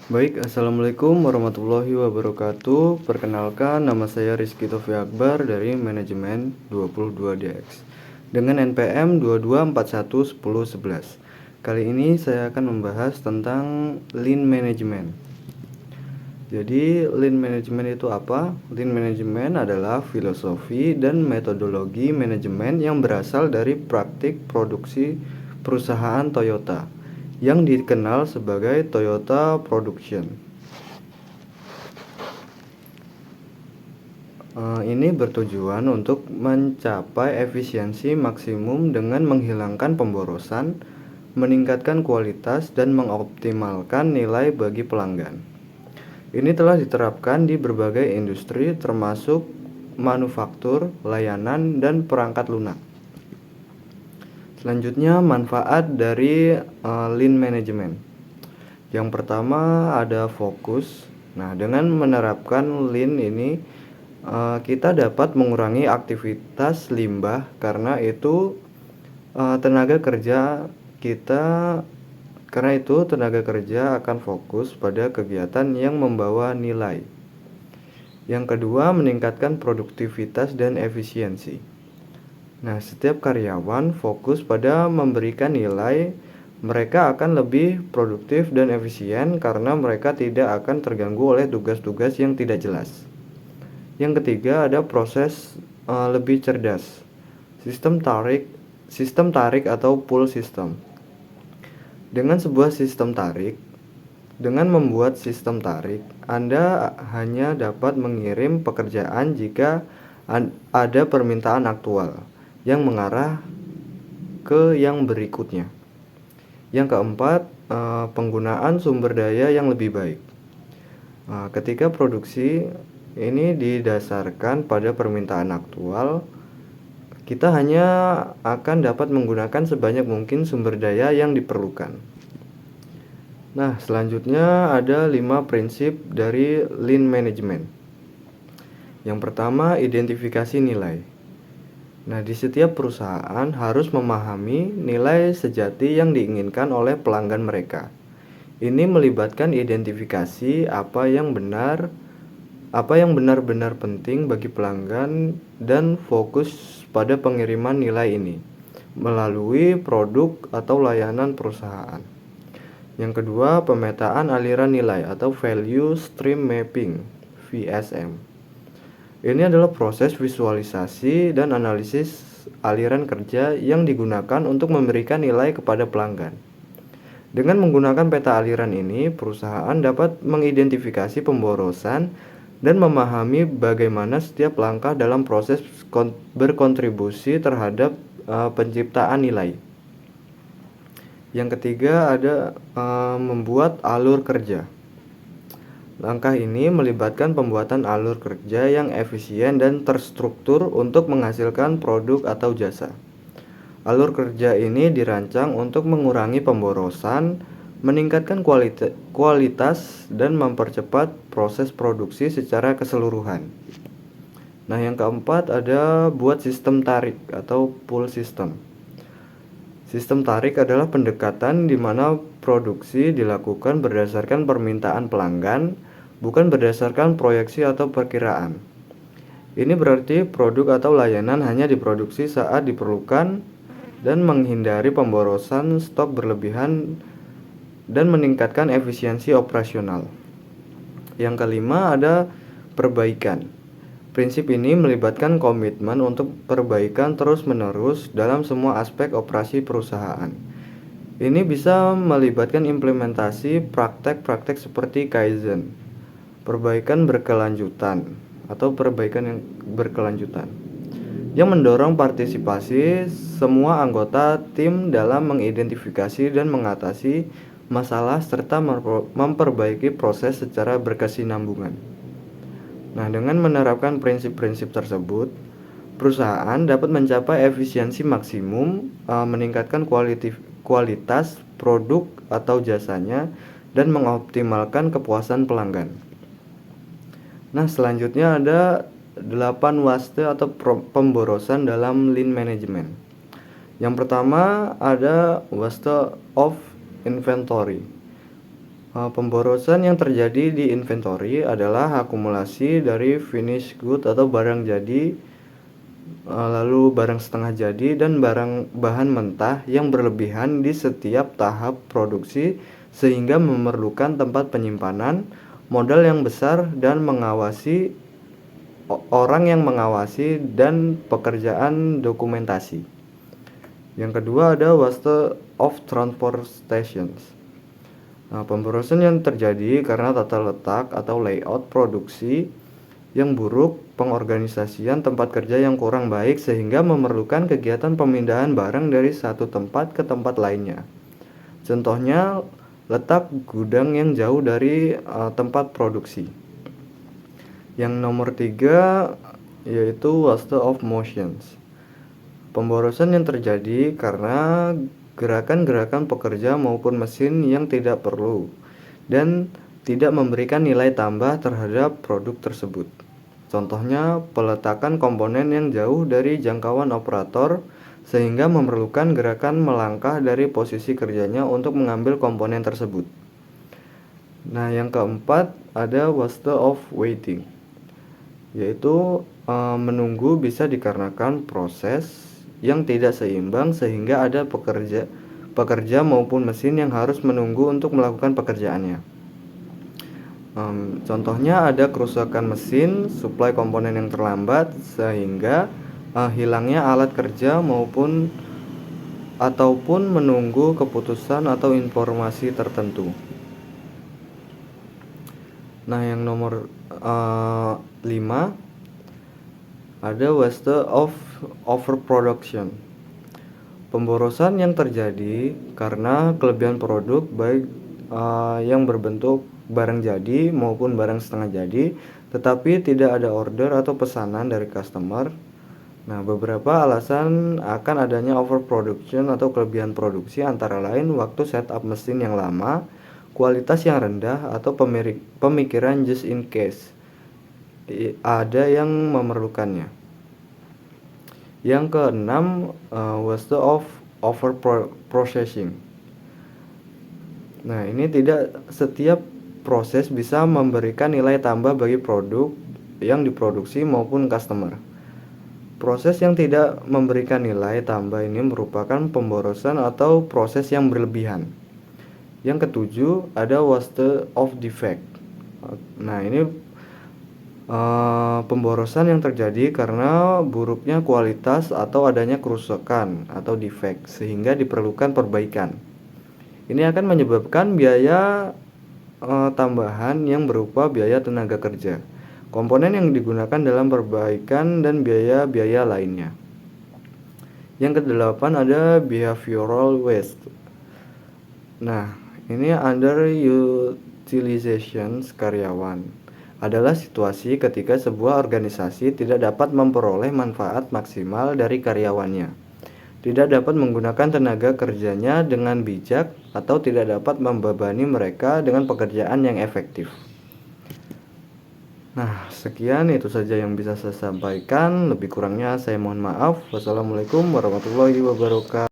Baik, Assalamualaikum warahmatullahi wabarakatuh. Perkenalkan, nama saya Rizky Tofi Akbar dari Manajemen 22DX dengan NPM 22411011. Kali ini saya akan membahas tentang Lean Management. Jadi, Lean Management itu apa? Lean Management adalah filosofi dan metodologi manajemen yang berasal dari praktik produksi perusahaan Toyota yang dikenal sebagai Toyota Production. Ini bertujuan untuk mencapai efisiensi maksimum dengan menghilangkan pemborosan, meningkatkan kualitas, dan mengoptimalkan nilai bagi pelanggan. Ini telah diterapkan di berbagai industri termasuk manufaktur, layanan, dan perangkat lunak. Selanjutnya, manfaat dari Lean Management. Yang pertama ada fokus. Nah, dengan menerapkan Lean ini kita dapat mengurangi aktivitas limbah karena itu tenaga kerja kita akan fokus pada kegiatan yang membawa nilai. Yang kedua, meningkatkan produktivitas dan efisiensi. Nah, setiap karyawan fokus pada memberikan nilai, mereka akan lebih produktif dan efisien karena mereka tidak akan terganggu oleh tugas-tugas yang tidak jelas. Yang ketiga ada proses lebih cerdas. Sistem tarik atau pull system. Dengan membuat sistem tarik, Anda hanya dapat mengirim pekerjaan jika ada permintaan aktual yang mengarah ke yang berikutnya. Yang keempat, penggunaan sumber daya yang lebih baik. Ketika produksi ini didasarkan pada permintaan aktual, kita hanya akan dapat menggunakan sebanyak mungkin sumber daya yang diperlukan. Nah, selanjutnya ada 5 prinsip dari Lean Management. Yang pertama, identifikasi nilai. Nah, di setiap perusahaan harus memahami nilai sejati yang diinginkan oleh pelanggan mereka. Ini melibatkan identifikasi apa yang benar-benar penting bagi pelanggan dan fokus pada pengiriman nilai ini melalui produk atau layanan perusahaan. Yang kedua, pemetaan aliran nilai atau Value Stream Mapping, VSM. Ini adalah proses visualisasi dan analisis aliran kerja yang digunakan untuk memberikan nilai kepada pelanggan. Dengan menggunakan peta aliran ini, perusahaan dapat mengidentifikasi pemborosan dan memahami bagaimana setiap langkah dalam proses berkontribusi terhadap penciptaan nilai. Yang ketiga ada membuat alur kerja. Langkah ini melibatkan pembuatan alur kerja yang efisien dan terstruktur untuk menghasilkan produk atau jasa. Alur kerja ini dirancang untuk mengurangi pemborosan, meningkatkan kualitas, dan mempercepat proses produksi secara keseluruhan. Nah, yang keempat ada buat sistem tarik atau pull system. Sistem tarik adalah pendekatan di mana produksi dilakukan berdasarkan permintaan pelanggan, bukan berdasarkan proyeksi atau perkiraan. Ini berarti produk atau layanan hanya diproduksi saat diperlukan dan menghindari pemborosan stok berlebihan dan meningkatkan efisiensi operasional. Yang kelima ada perbaikan. Prinsip ini melibatkan komitmen untuk perbaikan terus-menerus dalam semua aspek operasi perusahaan. Ini bisa melibatkan implementasi praktek-praktek seperti Kaizen, perbaikan berkelanjutan yang mendorong partisipasi semua anggota tim dalam mengidentifikasi dan mengatasi masalah serta memperbaiki proses secara berkesinambungan. Nah, dengan menerapkan prinsip-prinsip tersebut, perusahaan dapat mencapai efisiensi maksimum, meningkatkan kualitas produk atau jasanya, dan mengoptimalkan kepuasan pelanggan. Nah, selanjutnya ada 8 waste atau pemborosan dalam Lean Management. Yang pertama ada waste of inventory. Pemborosan yang terjadi di inventory adalah akumulasi dari finished good atau barang jadi, lalu barang setengah jadi dan bahan mentah yang berlebihan di setiap tahap produksi sehingga memerlukan tempat penyimpanan, modal yang besar dan orang yang mengawasi dan pekerjaan dokumentasi. Yang kedua ada waste of transportations. Pemborosan yang terjadi karena tata letak atau layout produksi yang buruk, pengorganisasian tempat kerja yang kurang baik sehingga memerlukan kegiatan pemindahan barang dari satu tempat ke tempat lainnya. Contohnya, letak gudang yang jauh dari tempat produksi. Yang nomor 3 yaitu waste of motions. Pemborosan yang terjadi karena gerakan-gerakan pekerja maupun mesin yang tidak perlu dan tidak memberikan nilai tambah terhadap produk tersebut. Contohnya, peletakan komponen yang jauh dari jangkauan operator sehingga memerlukan gerakan melangkah dari posisi kerjanya untuk mengambil komponen tersebut. Nah, yang keempat ada waste of waiting, yaitu menunggu bisa dikarenakan proses yang tidak seimbang sehingga ada pekerja maupun mesin yang harus menunggu untuk melakukan pekerjaannya. Contohnya ada kerusakan mesin, suplai komponen yang terlambat sehingga hilangnya alat kerja ataupun menunggu keputusan atau informasi tertentu. Nah, yang nomor 5 ada waste of overproduction. Pemborosan yang terjadi karena kelebihan produk baik yang berbentuk barang jadi maupun barang setengah jadi, tetapi tidak ada order atau pesanan dari customer. Nah, beberapa alasan akan adanya overproduction atau kelebihan produksi antara lain waktu setup mesin yang lama, kualitas yang rendah, atau pemikiran just in case ada yang memerlukannya. Yang keenam, waste of overprocessing. Nah, ini tidak setiap proses bisa memberikan nilai tambah bagi produk yang diproduksi maupun customer. Proses yang tidak memberikan nilai tambah ini merupakan pemborosan atau proses yang berlebihan. Yang ketujuh ada waste of defect. Nah, ini pemborosan yang terjadi karena buruknya kualitas atau adanya kerusakan atau defect sehingga diperlukan perbaikan. Ini akan menyebabkan biaya tambahan yang berupa biaya tenaga kerja, komponen yang digunakan dalam perbaikan dan biaya-biaya lainnya. Yang kedelapan ada behavioral waste. Nah, ini underutilization karyawan adalah situasi ketika sebuah organisasi tidak dapat memperoleh manfaat maksimal dari karyawannya, tidak dapat menggunakan tenaga kerjanya dengan bijak, atau tidak dapat membebani mereka dengan pekerjaan yang efektif. Nah, sekian itu saja yang bisa saya sampaikan. Lebih kurangnya saya mohon maaf. Wassalamualaikum warahmatullahi wabarakatuh.